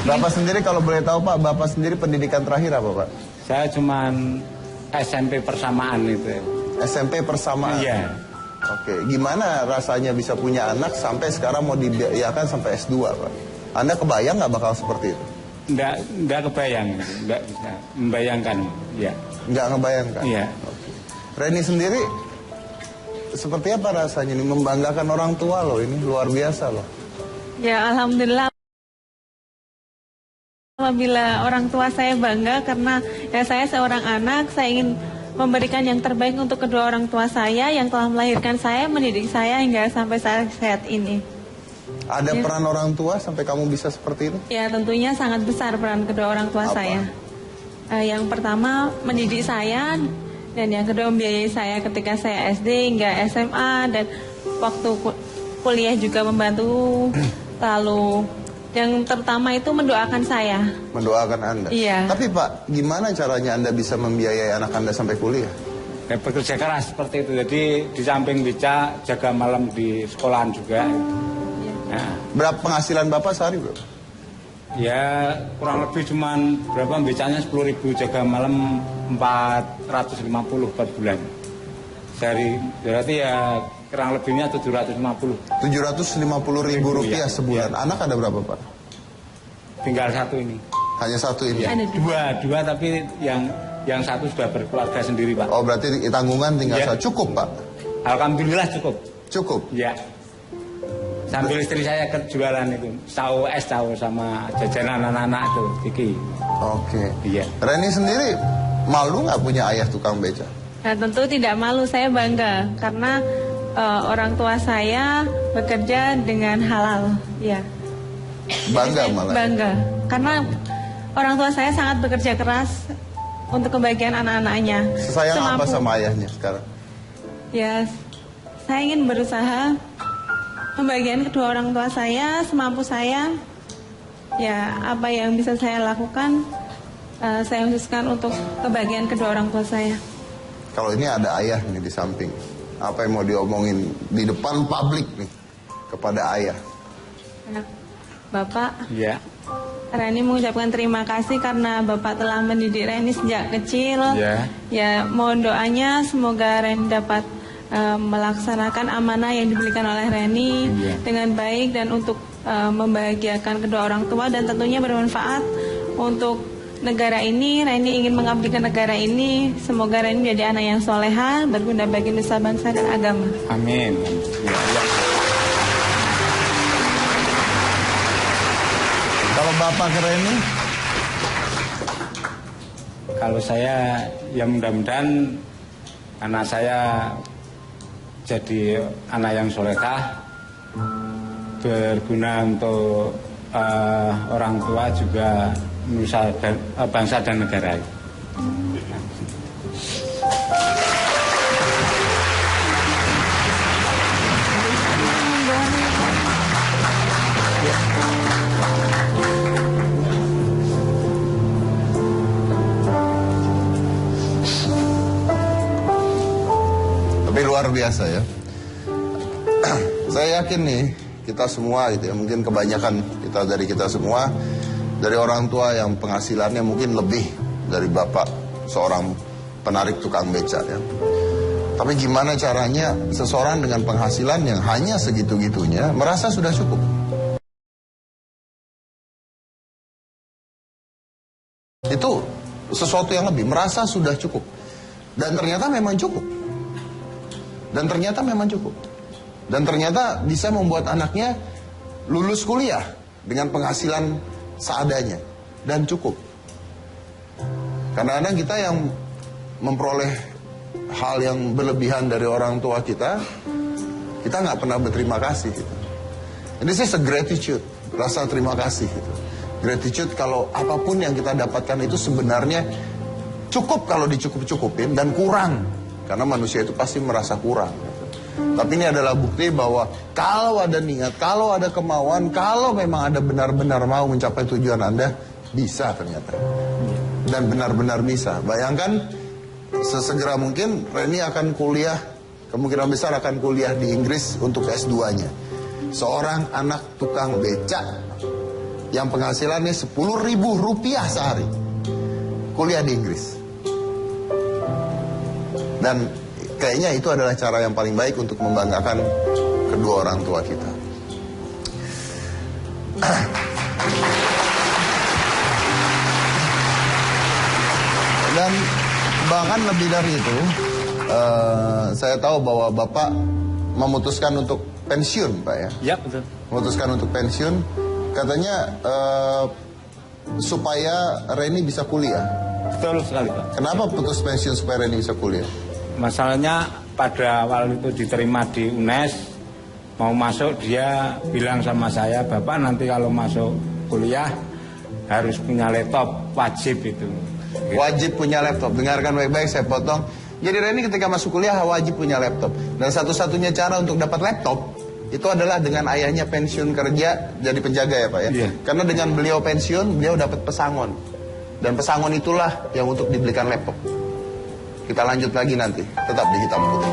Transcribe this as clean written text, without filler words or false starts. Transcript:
Bapak sendiri kalau boleh tahu Pak, Bapak sendiri pendidikan terakhir apa Pak? Saya cuman SMP persamaan itu. SMP persamaan? Iya. Oke, gimana rasanya bisa punya anak sampai sekarang mau dibiayakan sampai S2 Pak? Anda kebayang nggak bakal seperti itu? Nggak kebayang, nggak bisa membayangkan, ya. Nggak ngebayangkan? Iya. Oke. Reni sendiri, seperti apa rasanya nih membanggakan orang tua loh, ini luar biasa loh. Ya, alhamdulillah. Apabila orang tua saya bangga karena ya saya seorang anak, saya ingin memberikan yang terbaik untuk kedua orang tua saya yang telah melahirkan saya, mendidik saya hingga sampai saat ini. Ada peran orang tua sampai kamu bisa seperti ini? Ya, tentunya sangat besar peran kedua orang tua saya. Yang pertama mendidik saya, dan yang kedua membiayai saya ketika saya SD hingga SMA, dan waktu kuliah juga membantu. Lalu yang terutama itu mendoakan saya. Mendoakan Anda? Iya. Tapi Pak, gimana caranya Anda bisa membiayai anak Anda sampai kuliah? Ya, bekerja keras seperti itu. Jadi di samping bisa jaga malam di sekolahan juga. Nah, Berapa penghasilan Bapak sehari berapa? ya kurang lebih cuman berapa becanya 10.000, jaga malam 450 per bulan. Sehari berarti ya kurang lebihnya 750. 750.000 rupiah Ya, sebulan. ya. Anak ada berapa Pak? Tinggal satu ini. Hanya satu ini? Ya, dua tapi yang satu sudah berkeluarga sendiri Pak. Oh berarti tanggungan tinggal Ya. satu. Cukup Pak? Alhamdulillah cukup. Cukup? Ya. Sambil istri saya jualan itu, tahu sama jajanan anak-anak itu, Kiki. Oke. Iya. Reni sendiri malu nggak punya ayah tukang beca? Nah, tentu tidak malu, saya bangga karena orang tua saya bekerja dengan halal. Ya. Bangga malah? Bangga, karena orang tua saya sangat bekerja keras untuk kebahagiaan anak-anaknya. Sayang apa sama ayahnya sekarang? Ya, saya ingin berusaha membahagiakan kedua orang tua saya semampu saya. Ya, apa yang bisa saya lakukan, saya khususkan untuk kebahagiaan kedua orang tua saya. Kalau ini ada ayah nih di samping, apa yang mau diomongin di depan publik nih kepada ayah? Ya, Bapak, Iya. Reni mengucapkan terima kasih karena Bapak telah mendidik Reni sejak kecil. Iya. Ya, mohon doanya semoga Reni dapat melaksanakan amanah yang diberikan oleh Reni dengan baik dan untuk membahagiakan kedua orang tua dan tentunya bermanfaat untuk negara ini. Reni ingin mengabdikan negara ini. Semoga Reni menjadi anak yang soleha, berguna bagi nusa bangsa dan agama. Amin. Ya, ya. Kalau Bapak ke Reni? Kalau saya ya mudah-mudahan anak saya jadi anak yang solehah, berguna untuk orang tua juga nusa dan bangsa dan negara. Tapi luar biasa ya. Saya yakin nih kita semua gitu ya, mungkin kebanyakan kita semua dari orang tua yang penghasilannya mungkin lebih dari bapak seorang penarik tukang beca ya. Tapi gimana caranya seseorang dengan penghasilan yang hanya segitu-gitunya merasa sudah cukup? Itu sesuatu yang lebih, merasa sudah cukup. Dan ternyata memang cukup. Dan ternyata memang cukup. Dan ternyata bisa membuat anaknya lulus kuliah dengan penghasilan seadanya. Dan cukup. Kadang-kadang kita yang memperoleh hal yang berlebihan dari orang tua kita nggak pernah berterima kasih gitu. This is a gratitude, rasa terima kasih gitu. Gratitude kalau apapun yang kita dapatkan itu sebenarnya cukup kalau dicukup-cukupin dan kurang. Karena manusia itu pasti merasa kurang. Tapi ini adalah bukti bahwa kalau ada niat, kalau ada kemauan, kalau memang ada benar-benar mau mencapai tujuan Anda, bisa ternyata. Dan benar-benar bisa. Bayangkan sesegera mungkin Reni akan kuliah, kemungkinan besar akan kuliah di Inggris untuk S2-nya. seorang anak tukang becak yang penghasilannya 10.000 rupiah sehari kuliah di Inggris. Dan kayaknya itu adalah cara yang paling baik untuk membanggakan kedua orang tua kita. Dan bahkan lebih dari itu, saya tahu bahwa Bapak memutuskan untuk pensiun, Pak ya? Ya, betul. Memutuskan untuk pensiun, katanya supaya Reni bisa kuliah. Betul sekali, Pak. Kenapa putus pensiun supaya Reni bisa kuliah? Masalahnya pada awal itu diterima di UNES, mau masuk dia bilang sama saya, Bapak nanti kalau masuk kuliah harus punya laptop, wajib itu. Wajib punya laptop. Dengarkan baik-baik, saya potong. Jadi Reni ketika masuk kuliah wajib punya laptop. Dan satu-satunya cara untuk dapat laptop itu adalah dengan ayahnya pensiun kerja jadi penjaga ya Pak ya. Iya. Karena dengan beliau pensiun, beliau dapat pesangon. Dan pesangon itulah yang untuk dibelikan laptop. Kita lanjut lagi nanti, tetap di Hitam Putih.